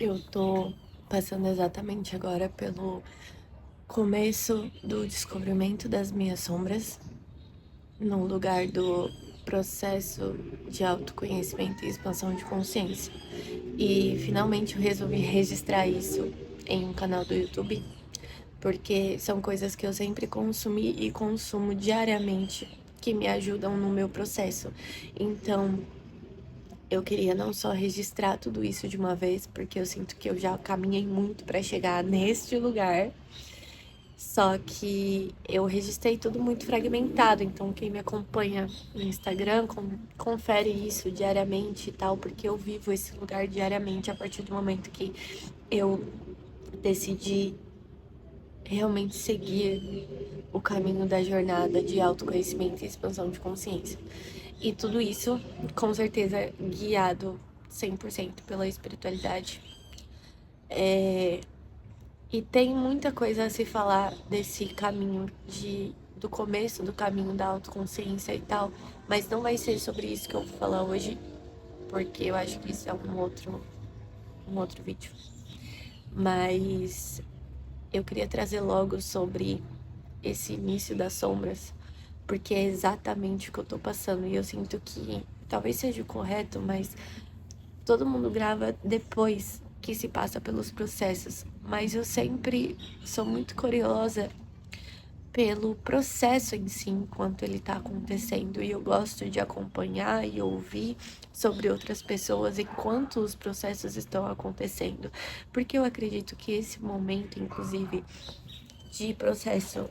Eu tô passando exatamente agora pelo começo do descobrimento das minhas sombras, no lugar do processo de autoconhecimento e expansão de consciência. E finalmente eu resolvi registrar isso em um canal do YouTube, porque são coisas que eu sempre consumi e consumo diariamente que me ajudam no meu processo. Então, eu queria não só registrar tudo isso de uma vez, porque eu sinto que eu já caminhei muito para chegar neste lugar. Só que eu registrei tudo muito fragmentado, então quem me acompanha no Instagram confere isso diariamente e tal, porque eu vivo esse lugar diariamente a partir do momento que eu decidi realmente seguir o caminho da jornada de autoconhecimento e expansão de consciência. E tudo isso, com certeza, guiado 100% pela espiritualidade. E tem muita coisa a se falar desse caminho do começo do caminho da autoconsciência e tal, mas não vai ser sobre isso que eu vou falar hoje, porque eu acho que isso é um outro vídeo. Mas eu queria trazer logo sobre esse início das sombras, porque é exatamente o que eu tô passando e eu sinto que talvez seja o correto, mas todo mundo grava depois que se passa pelos processos, mas eu sempre sou muito curiosa pelo processo em si, enquanto ele tá acontecendo, e eu gosto de acompanhar e ouvir sobre outras pessoas enquanto os processos estão acontecendo, porque eu acredito que esse momento, inclusive, de processo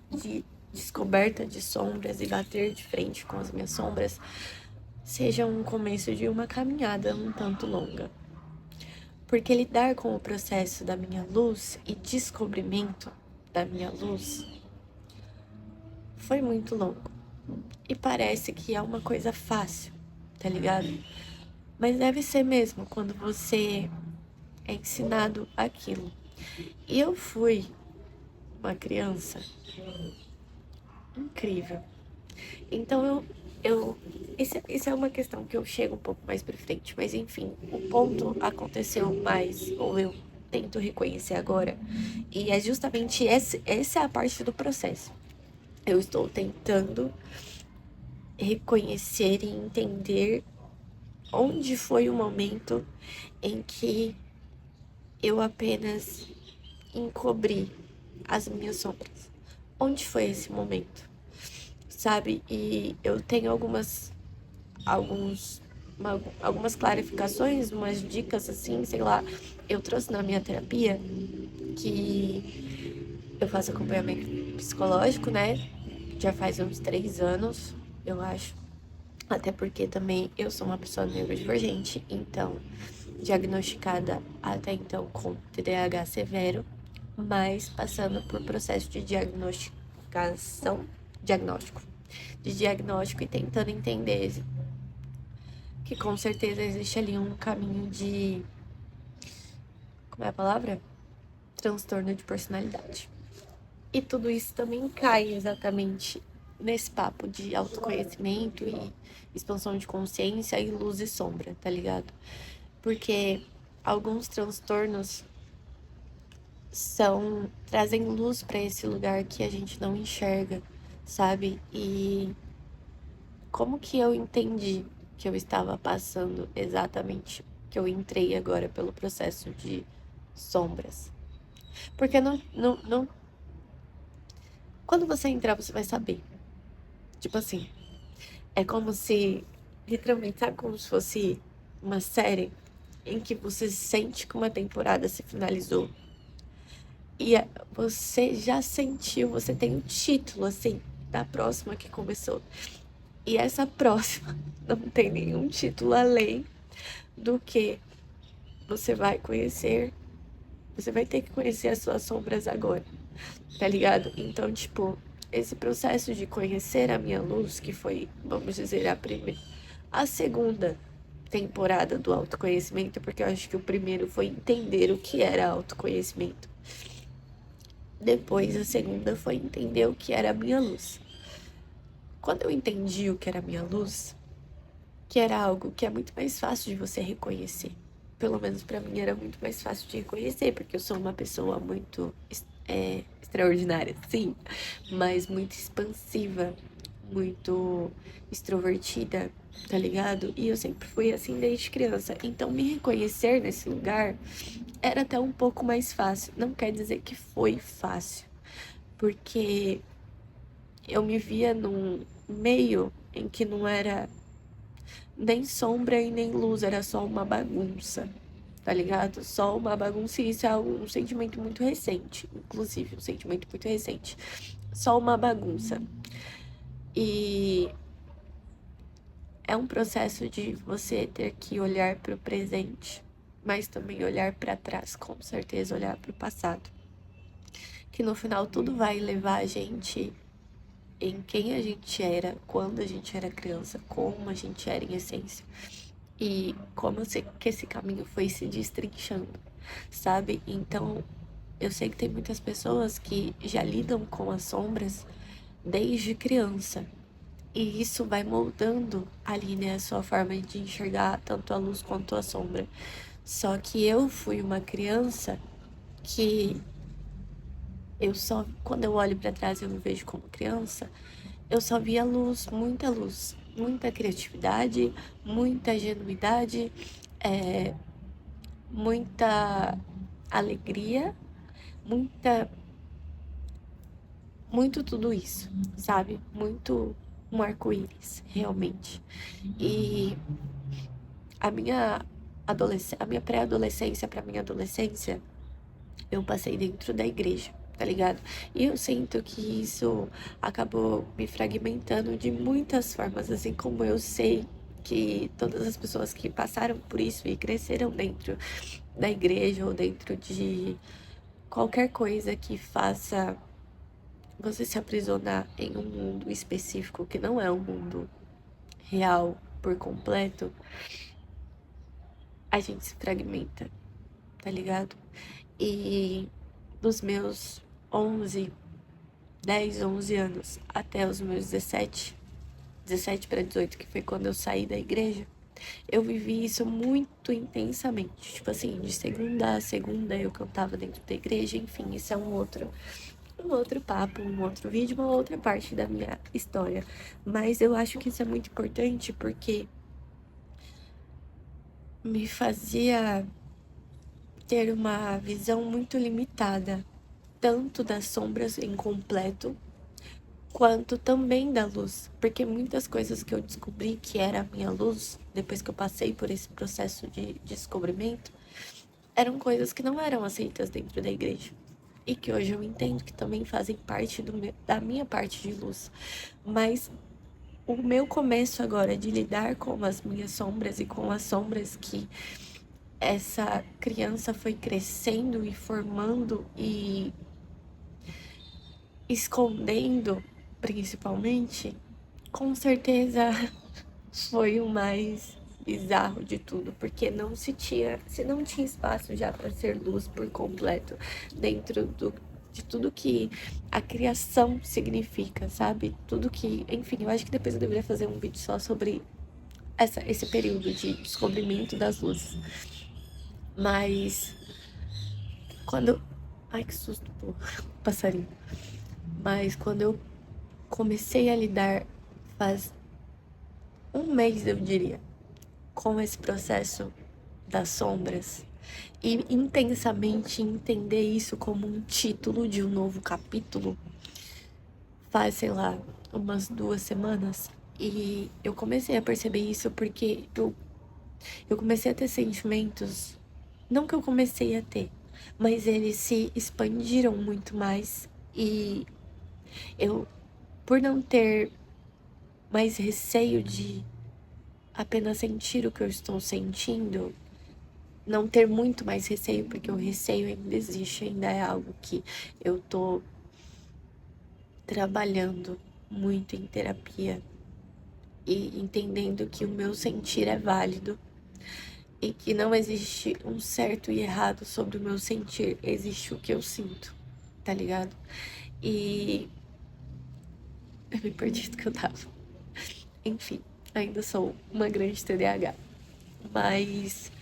de descoberta de sombras e bater de frente com as minhas sombras, seja um começo de uma caminhada um tanto longa. Porque lidar com o processo da minha luz e descobrimento da minha luz foi muito longo. E parece que é uma coisa fácil, tá ligado? Mas deve ser mesmo quando você é ensinado aquilo. E eu fui uma criança incrível. Então isso é uma questão que eu chego um pouco mais pra frente, mas enfim, o ponto aconteceu mais, ou eu tento reconhecer agora, e é justamente essa é a parte do processo. Eu estou tentando reconhecer e entender onde foi o momento em que eu apenas encobri as minhas sombras. Onde foi esse momento? Sabe? E eu tenho alguns, algumas clarificações, umas dicas assim, sei lá. Eu trouxe na minha terapia que eu faço acompanhamento psicológico, né? Já faz uns 3 anos, eu acho. Até porque também eu sou uma pessoa neurodivergente, então diagnosticada até então com TDAH severo, mas passando por processo de diagnóstico, de diagnóstico e tentando entender que com certeza existe ali um caminho de, como é a palavra? Transtorno de personalidade. E tudo isso também cai exatamente nesse papo de autoconhecimento e expansão de consciência e luz e sombra, tá ligado? Porque alguns transtornos trazem luz para esse lugar que a gente não enxerga, sabe? E como que eu entendi que eu estava passando exatamente, que eu entrei agora pelo processo de sombras? Porque não, quando você entrar, você vai saber. Tipo assim, é como se, literalmente, sabe como se fosse uma série em que você sente que uma temporada se finalizou. E você já sentiu, você tem o título, assim, da próxima que começou. E essa próxima não tem nenhum título além do que você vai conhecer. Você vai ter que conhecer as suas sombras agora, tá ligado? Então, tipo, esse processo de conhecer a minha luz, que foi, vamos dizer, a segunda temporada do autoconhecimento, porque eu acho que o primeiro foi entender o que era autoconhecimento. Depois, a segunda foi entender o que era a minha luz. Quando eu entendi o que era a minha luz, que era algo que é muito mais fácil de você reconhecer, pelo menos pra mim, era muito mais fácil de reconhecer, porque eu sou uma pessoa muito extraordinária, sim, mas muito expansiva, muito extrovertida, tá ligado? E eu sempre fui assim desde criança. Então, me reconhecer nesse lugar era até um pouco mais fácil. Não quer dizer que foi fácil, porque eu me via num meio em que não era nem sombra e nem luz, era só uma bagunça, tá ligado? Só uma bagunça, e isso é um sentimento muito recente, inclusive, um sentimento muito recente. Só uma bagunça. E é um processo de você ter que olhar para o presente, mas também olhar para trás, com certeza olhar para o passado. Que no final tudo vai levar a gente em quem a gente era quando a gente era criança, como a gente era em essência. E como eu sei que esse caminho foi se destrinchando, sabe? Então, eu sei que tem muitas pessoas que já lidam com as sombras desde criança. E isso vai moldando ali, né, a sua forma de enxergar tanto a luz quanto a sombra. Só que eu fui uma criança que quando eu olho pra trás, eu me vejo como criança, eu só via luz, muita criatividade, muita genuidade, é, muita alegria, muita, muito tudo isso, sabe? Muito um arco-íris, realmente. E a minha pré-adolescência pra minha adolescência, eu passei dentro da igreja, tá ligado? E eu sinto que isso acabou me fragmentando de muitas formas, assim como eu sei que todas as pessoas que passaram por isso e cresceram dentro da igreja ou dentro de qualquer coisa que faça você se aprisionar em um mundo específico que não é um mundo real por completo, a gente se fragmenta, tá ligado? E dos meus 11, 10, 11 anos até os meus 17 para 18, que foi quando eu saí da igreja, eu vivi isso muito intensamente. Tipo assim, de segunda a segunda eu cantava dentro da igreja, enfim, isso é um outro papo, um outro vídeo, uma outra parte da minha história. Mas eu acho que isso é muito importante porque me fazia ter uma visão muito limitada, tanto das sombras em completo, quanto também da luz. Porque muitas coisas que eu descobri que era a minha luz, depois que eu passei por esse processo de descobrimento, eram coisas que não eram aceitas dentro da igreja. E que hoje eu entendo que também fazem parte da minha parte de luz. Mas o meu começo agora de lidar com as minhas sombras e com as sombras que essa criança foi crescendo e formando e escondendo, principalmente, com certeza foi o mais bizarro de tudo, porque se não tinha espaço já para ser luz por completo dentro de tudo que a criação significa, sabe? Tudo que, enfim, eu acho que depois eu deveria fazer um vídeo só sobre esse período de descobrimento das luzes. Mas quando, ai que susto, pô, passarinho. Mas quando eu comecei a lidar faz um mês, eu diria, com esse processo das sombras e intensamente entender isso como um título de um novo capítulo, faz, sei lá, umas 2 semanas. E eu comecei a perceber isso porque eu comecei a ter sentimentos, não que eu comecei a ter, mas eles se expandiram muito mais. E eu, por não ter mais receio de apenas sentir o que eu estou sentindo, não ter muito mais receio, porque o receio ainda existe, ainda é algo que eu tô trabalhando muito em terapia e entendendo que o meu sentir é válido e que não existe um certo e errado sobre o meu sentir, existe o que eu sinto, tá ligado? E eu me perdi do que eu tava. Enfim, ainda sou uma grande TDAH, mas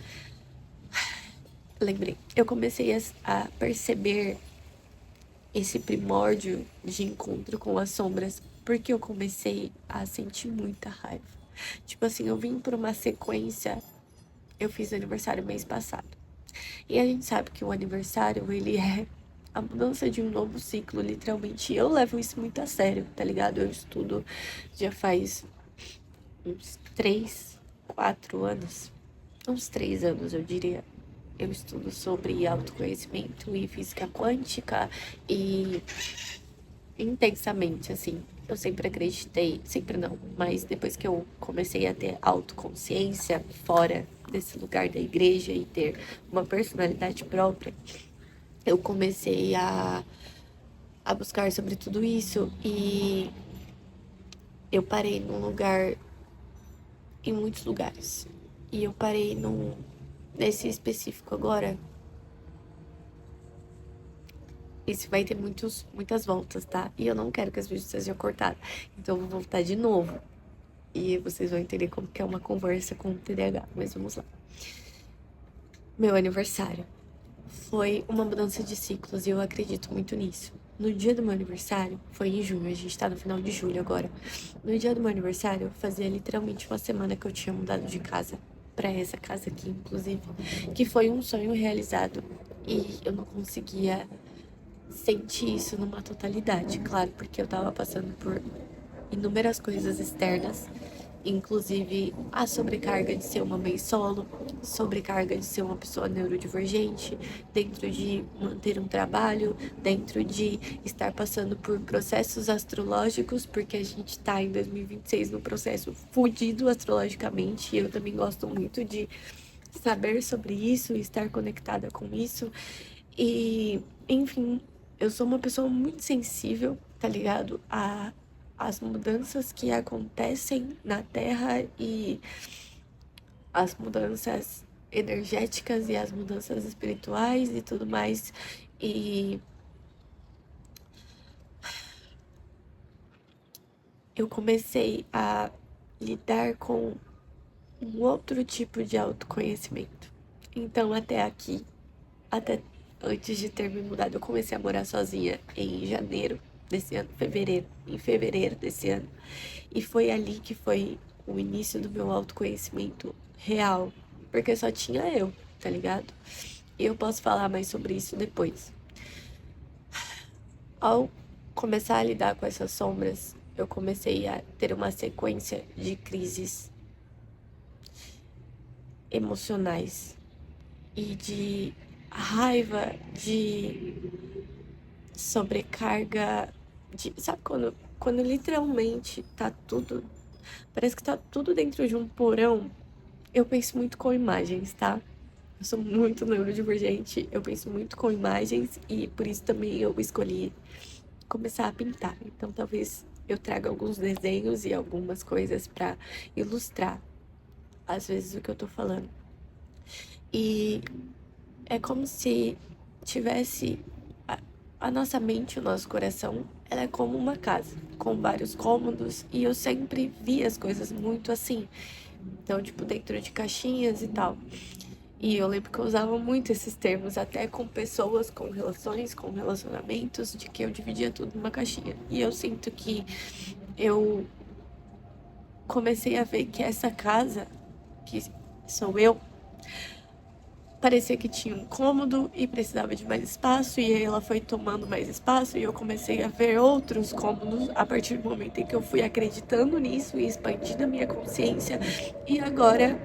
lembrei. Eu comecei a perceber esse primórdio de encontro com as sombras, porque eu comecei a sentir muita raiva. Tipo assim, eu vim por uma sequência, eu fiz aniversário mês passado. E a gente sabe que o aniversário, ele é a mudança de um novo ciclo, literalmente. E eu levo isso muito a sério, tá ligado? Eu estudo já faz uns 3, 4 anos. Uns 3 anos, eu diria. Eu estudo sobre autoconhecimento e física quântica e intensamente, assim. Eu sempre acreditei, sempre não, mas depois que eu comecei a ter autoconsciência fora desse lugar da igreja e ter uma personalidade própria, eu comecei a buscar sobre tudo isso e eu parei num lugar, em muitos lugares. E eu parei nesse específico agora. Isso vai ter muitas voltas, tá? E eu não quero que as vídeos sejam cortadas. Então eu vou voltar de novo. E vocês vão entender como que é uma conversa com o TDAH. Mas vamos lá. Meu aniversário foi uma mudança de ciclos e eu acredito muito nisso. No dia do meu aniversário, foi em junho, a gente tá no final de julho agora. No dia do meu aniversário, fazia literalmente uma semana que eu tinha mudado de casa. Pra essa casa aqui, inclusive. Que foi um sonho realizado. E eu não conseguia sentir isso numa totalidade, claro, porque eu tava passando por inúmeras coisas externas, inclusive a sobrecarga de ser uma mãe solo, sobrecarga de ser uma pessoa neurodivergente, dentro de manter um trabalho, dentro de estar passando por processos astrológicos, porque a gente tá em 2026 num processo fudido astrologicamente, e eu também gosto muito de saber sobre isso e estar conectada com isso. E, enfim, eu sou uma pessoa muito sensível, tá ligado? As mudanças que acontecem na Terra e as mudanças energéticas e as mudanças espirituais e tudo mais. E eu comecei a lidar com um outro tipo de autoconhecimento. Então, até aqui, até antes de ter me mudado, eu comecei a morar sozinha em janeiro desse ano, em fevereiro desse ano. E foi ali que foi o início do meu autoconhecimento real, porque só tinha eu, tá ligado? E eu posso falar mais sobre isso depois. Ao começar a lidar com essas sombras, eu comecei a ter uma sequência de crises emocionais e de raiva, de sobrecarga, de, sabe quando literalmente tá tudo, parece que tá tudo dentro de um porão. Eu penso muito com imagens, tá? Eu sou muito neurodivergente, eu penso muito com imagens e por isso também eu escolhi começar a pintar. Então talvez eu traga alguns desenhos e algumas coisas pra ilustrar às vezes o que eu tô falando. E é como se tivesse a nossa mente, o nosso coração, ela é como uma casa, com vários cômodos, e eu sempre vi as coisas muito assim. Então, tipo, dentro de caixinhas e tal. E eu lembro que eu usava muito esses termos, até com pessoas, com relações, com relacionamentos, de que eu dividia tudo numa caixinha. E eu sinto que eu comecei a ver que essa casa, que sou eu, parecia que tinha um cômodo e precisava de mais espaço, e aí ela foi tomando mais espaço, e eu comecei a ver outros cômodos a partir do momento em que eu fui acreditando nisso e expandindo a minha consciência. E agora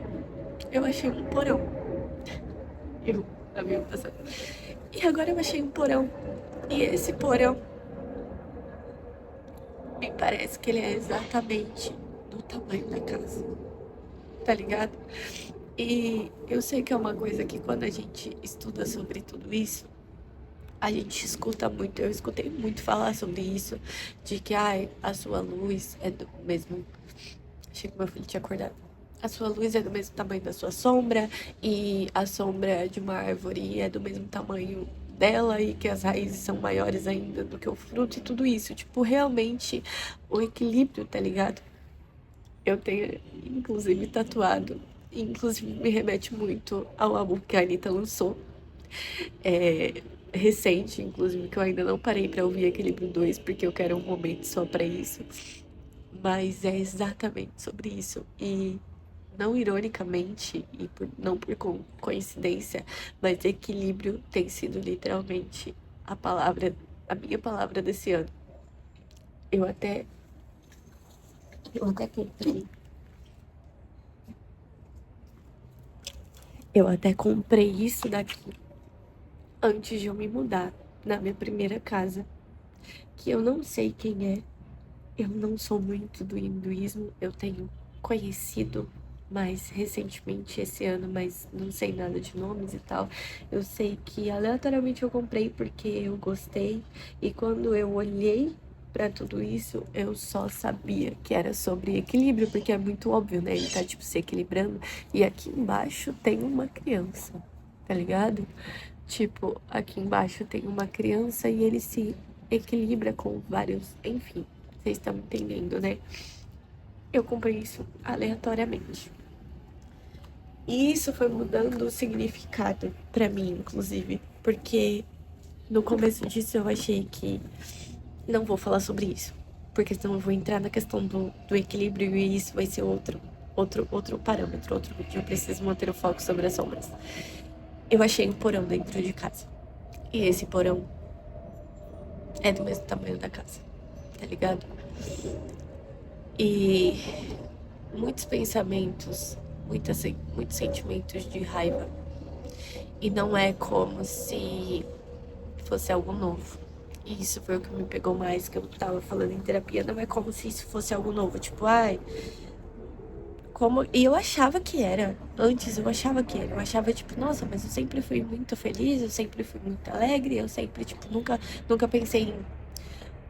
eu achei um porão. Eu, na minha passada. E agora eu achei um porão. E esse porão me parece que ele é exatamente do tamanho da casa, tá ligado? E eu sei que é uma coisa que quando a gente estuda sobre tudo isso, a gente escuta muito, eu escutei muito falar sobre isso, de que ai, a sua luz é do mesmo. Achei que meu filho tinha acordado. A sua luz é do mesmo tamanho da sua sombra, e a sombra de uma árvore é do mesmo tamanho dela, e que as raízes são maiores ainda do que o fruto e tudo isso. Tipo, realmente o equilíbrio, tá ligado? Eu tenho, inclusive, tatuado. E, inclusive, me remete muito ao álbum que a Anitta lançou. é, recente, inclusive, que eu ainda não parei pra ouvir Equilíbrio 2, porque eu quero um momento só pra isso. Mas é exatamente sobre isso. E não ironicamente, e não por coincidência, mas equilíbrio tem sido literalmente a palavra, a minha palavra desse ano. Eu até, eu até comprei, eu até comprei isso daqui antes de eu me mudar na minha primeira casa, que eu não sei quem é. Eu não sou muito do hinduísmo, eu tenho conhecido mais recentemente esse ano, mas não sei nada de nomes e tal. Eu sei que aleatoriamente eu comprei porque eu gostei, e quando eu olhei pra tudo isso, eu só sabia que era sobre equilíbrio, porque é muito óbvio, né? Ele tá tipo se equilibrando, e aqui embaixo tem uma criança, tá ligado? Tipo, aqui embaixo tem uma criança e ele se equilibra com vários. Enfim, vocês estão entendendo, né? Eu comprei isso aleatoriamente. E isso foi mudando o significado pra mim, inclusive. Porque no começo disso eu achei que não vou falar sobre isso. Porque senão eu vou entrar na questão do equilíbrio e isso vai ser outro parâmetro, outro vídeo. Eu preciso manter o foco sobre as sombras. Eu achei um porão dentro de casa. E esse porão é do mesmo tamanho da casa, tá ligado? E muitos pensamentos, muitos sentimentos de raiva. E não é como se fosse algo novo. E isso foi o que me pegou mais, que eu tava falando em terapia. Não é como se isso fosse algo novo. Tipo, ai, como. E eu achava que era. Antes eu achava que era. Eu achava, tipo, nossa, mas eu sempre fui muito feliz, eu sempre fui muito alegre, eu sempre, tipo, nunca pensei em.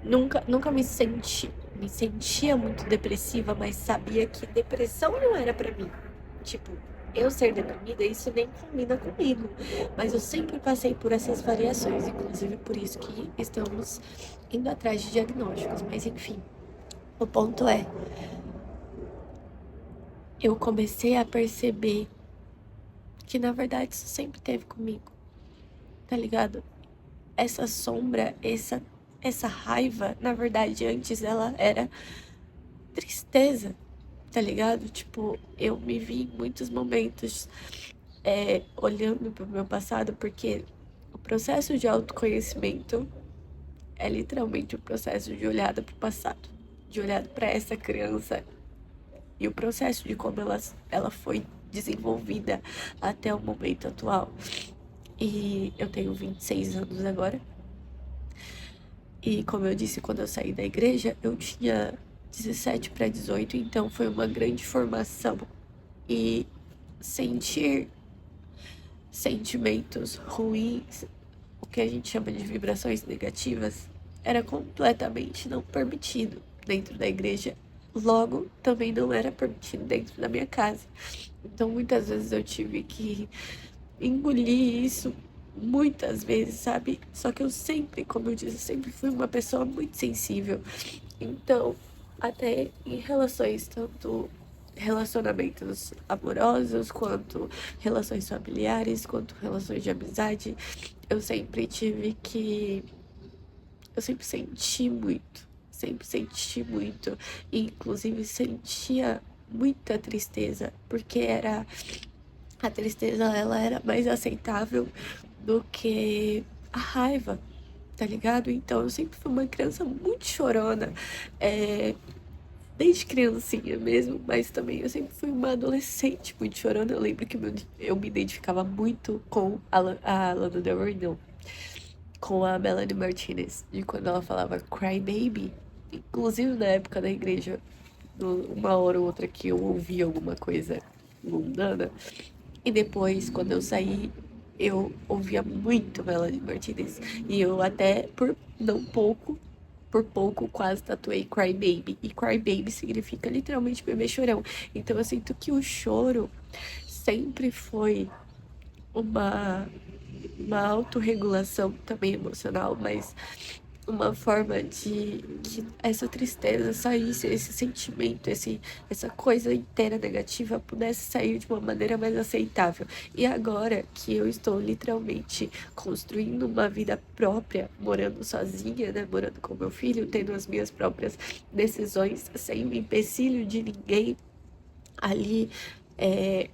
Nunca me sentia muito depressiva, mas sabia que depressão não era pra mim. Tipo, eu ser deprimida, isso nem combina comigo. Mas eu sempre passei por essas variações, inclusive por isso que estamos indo atrás de diagnósticos. Mas enfim, o ponto é, eu comecei a perceber que na verdade isso sempre teve comigo, tá ligado? Essa sombra, essa raiva, na verdade, antes ela era tristeza, tá ligado? Tipo, eu me vi em muitos momentos olhando pro meu passado, porque o processo de autoconhecimento é literalmente o processo de olhada pro passado, de olhada para essa criança e o processo de como ela foi desenvolvida até o momento atual. E eu tenho 26 anos agora. E como eu disse, quando eu saí da igreja, eu tinha 17 para 18, então foi uma grande formação. E sentir sentimentos ruins, o que a gente chama de vibrações negativas, era completamente não permitido dentro da igreja. Logo, também não era permitido dentro da minha casa. Então, muitas vezes eu tive que engolir isso, muitas vezes, sabe? Só que eu sempre, como eu disse, sempre fui uma pessoa muito sensível. Então, até em relações, tanto relacionamentos amorosos, quanto relações familiares, quanto relações de amizade, eu sempre tive que. Eu sempre senti muito. Sempre senti muito. E, inclusive, sentia muita tristeza, porque era. A tristeza, ela era mais aceitável do que a raiva, tá ligado? Então, eu sempre fui uma criança muito chorona. É, desde criancinha mesmo, mas também eu sempre fui uma adolescente muito chorona. Eu lembro que eu me identificava muito com a Lana Del Rey, não, com a Melanie Martinez, de quando ela falava Cry Baby. Inclusive na época da igreja, uma hora ou outra que eu ouvia alguma coisa mundana. E depois, quando eu saí, eu ouvia muito Melanie Martinez. E eu até, por pouco, quase tatuei Cry Baby. E Cry Baby significa literalmente bebê chorão. Então eu sinto que o choro sempre foi uma, uma autorregulação também emocional, mas uma forma de que essa tristeza saísse, esse sentimento, essa coisa inteira negativa pudesse sair de uma maneira mais aceitável. E agora que eu estou literalmente construindo uma vida própria, morando sozinha, né, morando com meu filho, tendo as minhas próprias decisões, sem o empecilho de ninguém ali, é,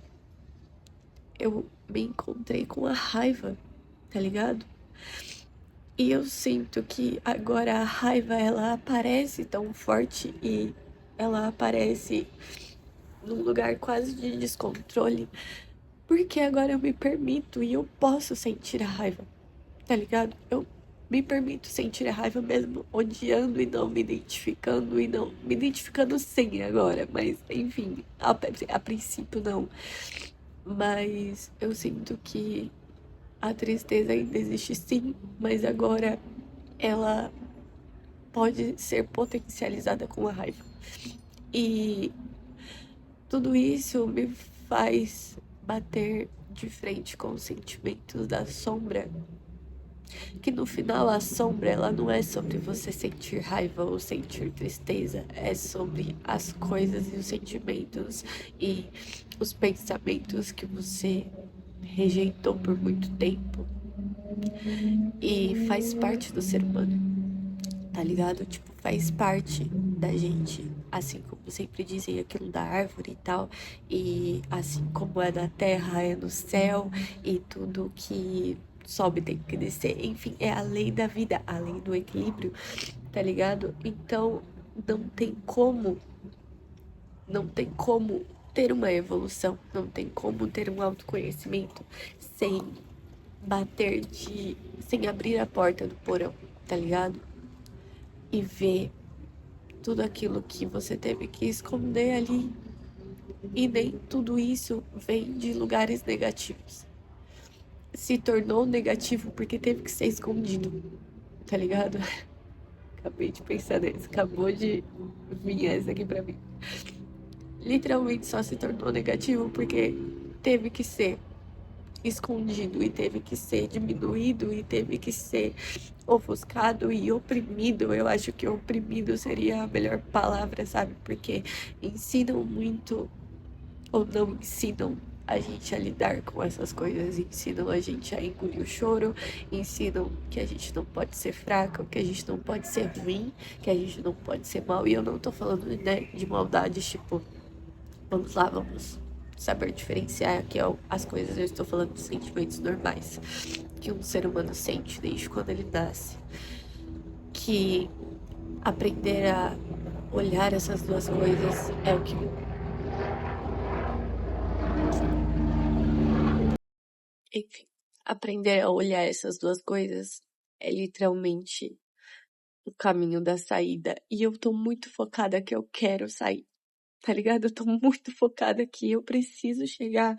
eu me encontrei com a raiva, tá ligado? E eu sinto que agora a raiva ela aparece tão forte e ela aparece num lugar quase de descontrole, porque agora eu me permito e eu posso sentir a raiva, tá ligado? Eu me permito sentir a raiva mesmo odiando e não me identificando e não me identificando sim agora, mas enfim, a princípio não. Mas eu sinto que a tristeza ainda existe sim, mas agora ela pode ser potencializada com a raiva. E tudo isso me faz bater de frente com os sentimentos da sombra, que no final a sombra ela não é sobre você sentir raiva ou sentir tristeza, é sobre as coisas e os sentimentos e os pensamentos que você rejeitou por muito tempo e faz parte do ser humano. Tá ligado? Tipo, faz parte da gente. Assim como sempre dizem aquilo da árvore e tal. E assim como é na terra, é no céu. E tudo que sobe tem que descer. Enfim, é a lei da vida, a lei do equilíbrio, tá ligado? Então, não tem como, não tem como ter uma evolução, não tem como ter um autoconhecimento sem sem abrir a porta do porão, tá ligado? E ver tudo aquilo que você teve que esconder ali. E nem tudo isso vem de lugares negativos. Se tornou negativo porque teve que ser escondido, tá ligado? Acabei de pensar nisso, acabou de vir essa aqui pra mim. Literalmente só se tornou negativo porque teve que ser escondido e teve que ser diminuído e teve que ser ofuscado e oprimido. Eu acho que oprimido seria a melhor palavra, sabe? Porque ensinam muito ou não ensinam a gente a lidar com essas coisas, ensinam a gente a engolir o choro, ensinam que a gente não pode ser fraca, que a gente não pode ser ruim, que a gente não pode ser mal. E eu não tô falando, né, de maldade, tipo, vamos lá, vamos saber diferenciar aqui ó, as coisas. Eu estou falando de sentimentos normais que um ser humano sente desde quando ele nasce. Que aprender a olhar essas duas coisas é o que enfim, aprender a olhar essas duas coisas é literalmente o caminho da saída. E eu tô muito focada que eu quero sair, tá ligado? Eu tô muito focada que eu preciso chegar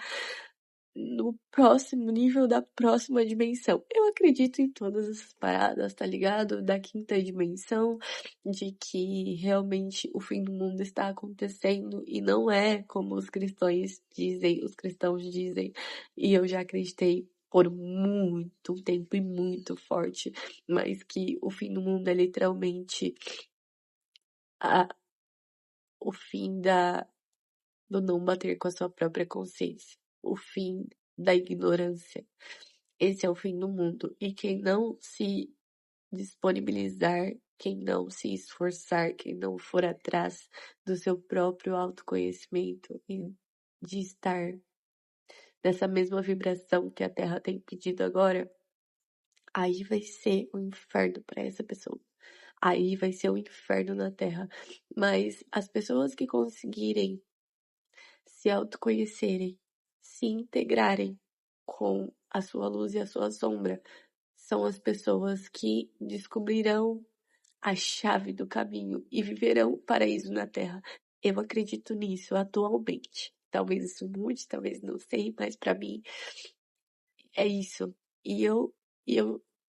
no próximo nível da próxima dimensão. Eu acredito em todas essas paradas, tá ligado? Da quinta dimensão, de que realmente o fim do mundo está acontecendo e não é como os cristãos dizem, e eu já acreditei por muito tempo e muito forte, mas que o fim do mundo é literalmente a, o fim do não bater com a sua própria consciência, o fim da ignorância. Esse é o fim do mundo. E quem não se disponibilizar, quem não se esforçar, quem não for atrás do seu próprio autoconhecimento e de estar nessa mesma vibração que a Terra tem pedido agora, aí vai ser um inferno para essa pessoa. Aí vai ser um inferno na Terra. Mas as pessoas que conseguirem se autoconhecerem, se integrarem com a sua luz e a sua sombra, são as pessoas que descobrirão a chave do caminho e viverão o paraíso na Terra. Eu acredito nisso atualmente. Talvez isso mude, talvez não sei, mas para mim é isso. E eu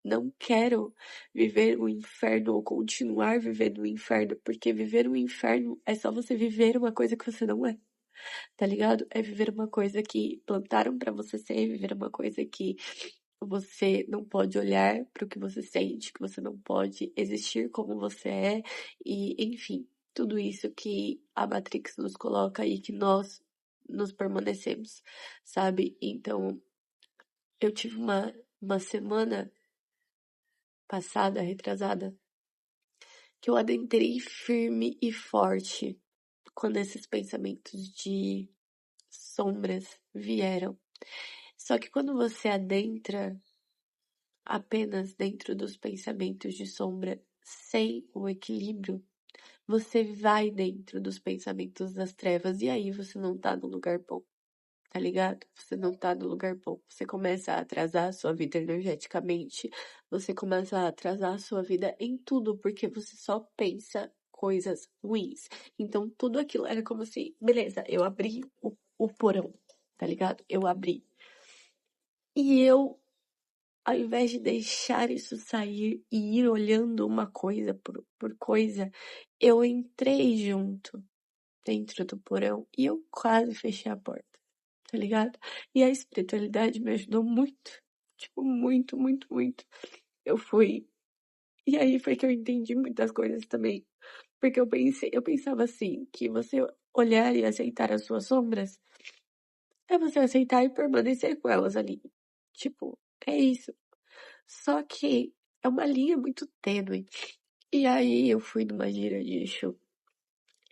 não quero viver o inferno ou continuar vivendo o inferno, porque viver o inferno é só você viver uma coisa que você não é, tá ligado? É viver uma coisa que plantaram pra você ser, viver uma coisa que você não pode olhar para o que você sente, que você não pode existir como você é, e enfim, tudo isso que a Matrix nos coloca e que nós nos permanecemos, sabe? Então, eu tive uma semana passada, retrasada, que eu adentrei firme e forte quando esses pensamentos de sombras vieram. Só que quando você adentra apenas dentro dos pensamentos de sombra, sem o equilíbrio, você vai dentro dos pensamentos das trevas e aí você não tá no lugar bom, tá ligado? Você não tá no lugar bom. Você começa a atrasar a sua vida energeticamente, você começa a atrasar a sua vida em tudo, porque você só pensa coisas ruins. Então tudo aquilo era como se, beleza, eu abri o porão, tá ligado? Eu abri. E eu, ao invés de deixar isso sair e ir olhando uma coisa por coisa, eu entrei junto dentro do porão e eu quase fechei a porta, tá ligado? E a espiritualidade me ajudou muito, tipo, muito, muito, muito. Eu fui. E aí foi que eu entendi muitas coisas também. Porque eu pensava assim, que você olhar e aceitar as suas sombras é você aceitar e permanecer com elas ali. Tipo, é isso. Só que é uma linha muito tênue. E aí eu fui numa gira de Exu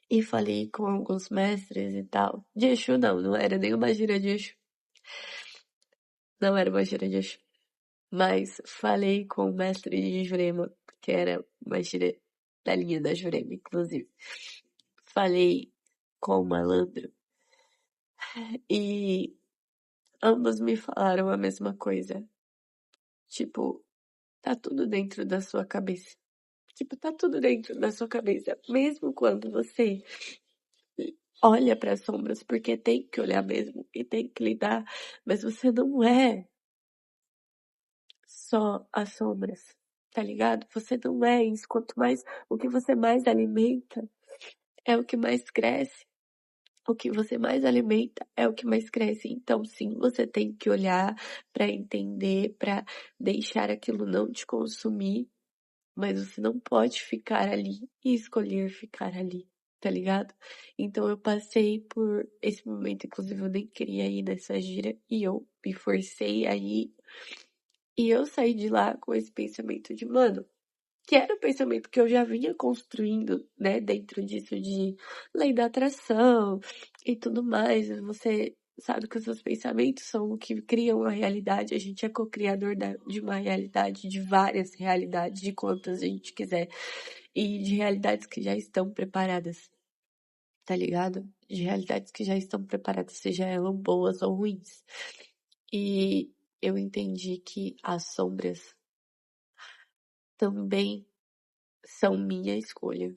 e falei com alguns mestres e tal. De Exu não era nenhuma gira de Exu. Não era uma gira de Exu. Mas falei com o mestre de Jurema, que era uma gira da linha da Jurema, inclusive. Falei com o malandro e ambos me falaram a mesma coisa. Tipo, tá tudo dentro da sua cabeça. Tipo, tá tudo dentro da sua cabeça. Mesmo quando você olha para as sombras, porque tem que olhar mesmo e tem que lidar, mas você não é só as sombras, tá ligado? Você não é isso. Quanto mais, o que você mais alimenta é o que mais cresce. O que você mais alimenta é o que mais cresce. Então, sim, você tem que olhar para entender, para deixar aquilo não te consumir, mas você não pode ficar ali e escolher ficar ali, tá ligado? Então eu passei por esse momento, inclusive eu nem queria ir nessa gira e eu me forcei a ir. E eu saí de lá com esse pensamento de, mano, que era o pensamento que eu já vinha construindo, né, dentro disso de lei da atração e tudo mais. Você sabe que os seus pensamentos são o que criam a realidade. A gente é co-criador de uma realidade, de várias realidades, de quantas a gente quiser. E de realidades que já estão preparadas, tá ligado? De realidades que já estão preparadas, seja elas boas ou ruins. E eu entendi que as sombras também são minha escolha.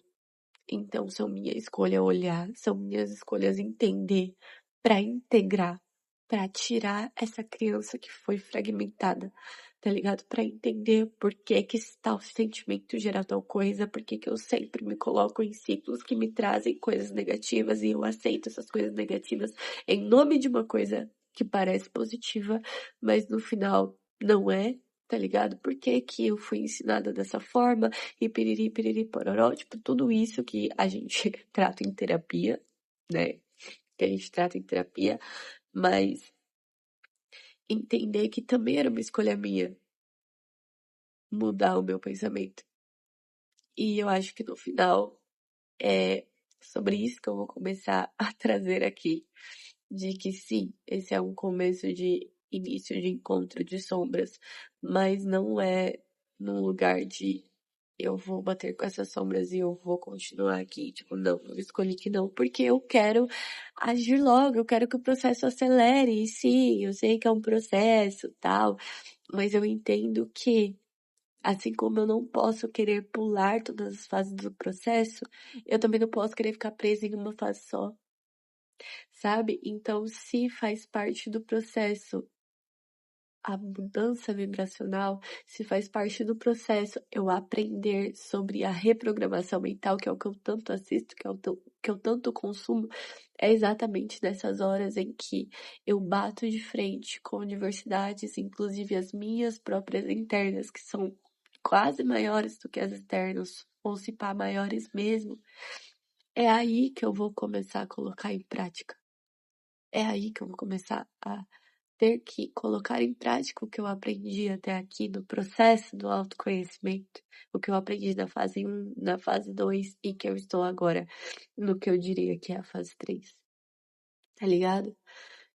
Então, são minha escolha olhar, são minhas escolhas entender, para integrar, para tirar essa criança que foi fragmentada, tá ligado? Para entender por que que tal sentimento gera tal coisa, por que que eu sempre me coloco em ciclos que me trazem coisas negativas e eu aceito essas coisas negativas em nome de uma coisa que parece positiva, mas no final não é. Tá ligado? Por que que eu fui ensinada dessa forma? E piriri, pororó, tipo, tudo isso que a gente trata em terapia, né? Que a gente trata em terapia, mas entender que também era uma escolha minha mudar o meu pensamento. E eu acho que no final é sobre isso que eu vou começar a trazer aqui, de que sim, esse é um começo de início de encontro de sombras, mas não é num lugar de eu vou bater com essas sombras e eu vou continuar aqui. Tipo, não, eu escolhi que não, porque eu quero agir logo, eu quero que o processo acelere. E sim, eu sei que é um processo, tal, mas eu entendo que, assim como eu não posso querer pular todas as fases do processo, eu também não posso querer ficar presa em uma fase só, sabe? Então, se faz parte do processo a mudança vibracional, se faz parte do processo eu aprender sobre a reprogramação mental, que é o que eu tanto assisto, que é o que eu tanto consumo, é exatamente nessas horas em que eu bato de frente com universidades, inclusive as minhas próprias internas, que são quase maiores do que as externas, ou se pá, maiores mesmo. É aí que eu vou começar a colocar em prática. É aí que eu vou começar a ter que colocar em prática o que eu aprendi até aqui no processo do autoconhecimento, o que eu aprendi na fase 1, na fase 2 e que eu estou agora no que eu diria que é a fase 3. Tá ligado?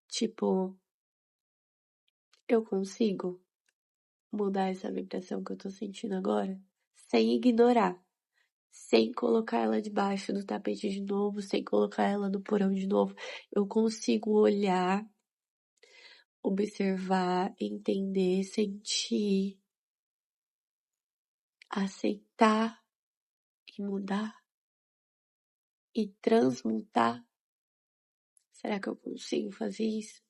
Tipo, eu consigo mudar essa vibração que eu tô sentindo agora sem ignorar, sem colocar ela debaixo do tapete de novo, sem colocar ela no porão de novo. Eu consigo olhar, observar, entender, sentir, aceitar e mudar e transmutar. Será que eu consigo fazer isso?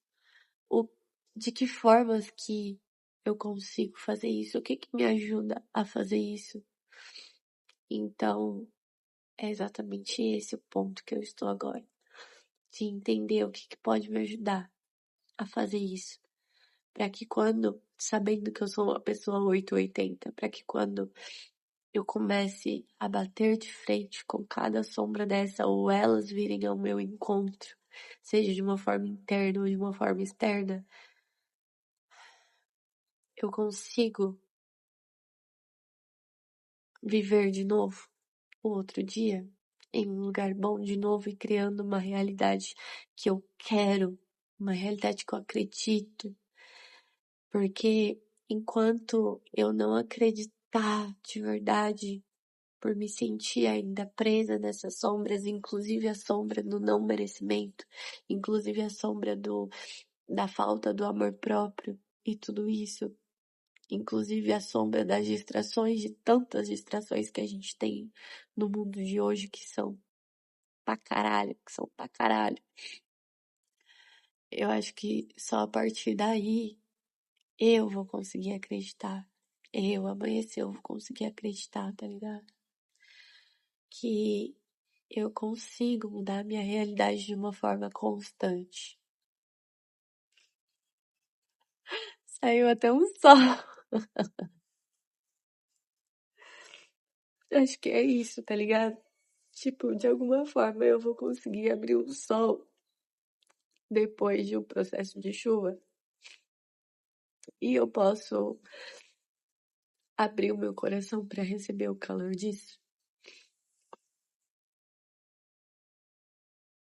O, de que formas que eu consigo fazer isso? O que que me ajuda a fazer isso? Então, é exatamente esse o ponto que eu estou agora. De entender o que que pode me ajudar a fazer isso. Para que quando, sabendo que eu sou uma pessoa 880, para que quando eu comece a bater de frente com cada sombra dessa, ou elas virem ao meu encontro, seja de uma forma interna ou de uma forma externa, eu consigo viver de novo o outro dia em um lugar bom de novo e criando uma realidade que eu quero, uma realidade que eu acredito, porque enquanto eu não acreditar de verdade, por me sentir ainda presa nessas sombras, inclusive a sombra do não merecimento, inclusive a sombra da falta do amor próprio e tudo isso, inclusive a sombra das distrações, de tantas distrações que a gente tem no mundo de hoje que são pra caralho, que são pra caralho. Eu acho que só a partir daí eu vou conseguir acreditar. Eu, amanhecer, eu vou conseguir acreditar, tá ligado? Que eu consigo mudar a minha realidade de uma forma constante. Saiu até um sol. Acho que é isso, tá ligado? Tipo, de alguma forma eu vou conseguir abrir um sol depois de um processo de chuva. E eu posso abrir o meu coração para receber o calor disso.